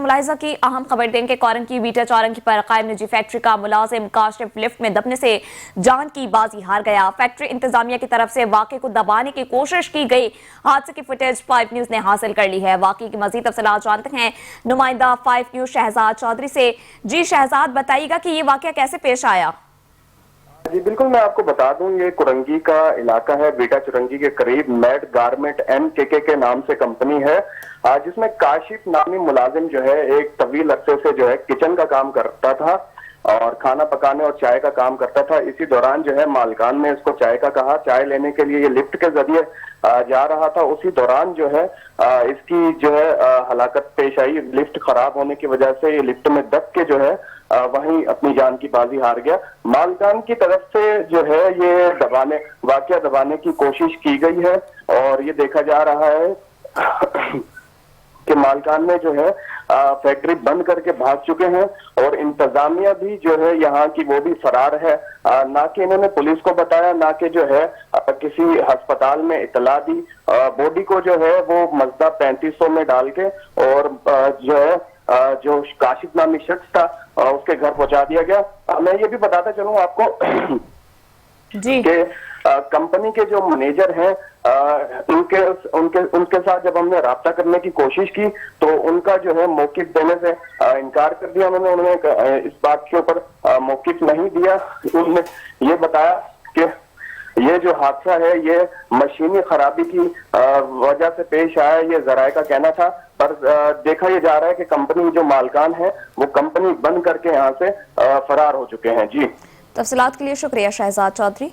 ملاحظہ کی اہم خبر دیں کہ کورنکی بیٹا چورنکی پر قائم نجی فیکٹری کا ملازم کاشف لفٹ میں دبنے سے جان کی بازی ہار گیا۔ فیکٹری انتظامیہ کی طرف سے واقعے کو دبانے کی کوشش کی گئی۔ حادثے کی فوٹیج 5 نیوز نے حاصل کر لی ہے۔ واقعے کی مزید تفصیلات جانتے ہیں نمائندہ 5 نیوز شہزاد چودھری سے۔ جی شہزاد، بتائیے گا کہ یہ واقعہ کیسے پیش آیا؟ جی بالکل، میں آپ کو بتا دوں یہ کورنکی کا علاقہ ہے، بیٹا چورنکی کے قریب میڈ گارمنٹ MKK کے نام سے کمپنی ہے، جس میں کاشف نامی ملازم جو ہے ایک طویل عرصے سے جو ہے کچن کا کام کرتا تھا اور کھانا پکانے اور چائے کا کام کرتا تھا۔ اسی دوران جو ہے مالکان نے اس کو چائے کا کہا، چائے لینے کے لیے یہ لفٹ کے ذریعے جا رہا تھا۔ اسی دوران جو ہے اس کی جو ہے ہلاکت پیش آئی۔ لفٹ خراب ہونے کی وجہ سے یہ لفٹ میں دب کے جو ہے وہیں اپنی جان کی بازی ہار گیا۔ مالکان کی طرف سے جو ہے یہ واقعہ دبانے کی کوشش کی گئی ہے اور یہ دیکھا جا رہا ہے کہ مالکان نے جو ہے فیکٹری بند کر کے بھاگ چکے ہیں اور انتظامیہ بھی جو ہے یہاں کی وہ بھی فرار ہے۔ نہ کہ انہوں نے پولیس کو بتایا، نہ کہ جو ہے کسی ہسپتال میں اطلاع دی۔ باڈی کو جو ہے وہ مزدہ 3500 میں ڈال کے اور جو ہے جو کاشف نامی شخص تھا اس کے گھر پہنچا دیا گیا۔ میں یہ بھی بتاتا چلوں آپ کو کہ کمپنی کے جو مینیجر ہیں ان کے ساتھ جب ہم نے رابطہ کرنے کی کوشش کی تو ان کا جو ہے موقف دینے سے انکار کر دیا۔ انہوں نے اس بات کے اوپر موقف نہیں دیا۔ انہوں نے یہ بتایا کہ یہ جو حادثہ ہے یہ مشینی خرابی کی وجہ سے پیش آیا، یہ ذرائع کا کہنا تھا، پر دیکھا یہ جا رہا ہے کہ کمپنی جو مالکان ہے وہ کمپنی بند کر کے یہاں سے فرار ہو چکے ہیں۔ جی تفصیلات کے لیے شکریہ شہزاد چودھری۔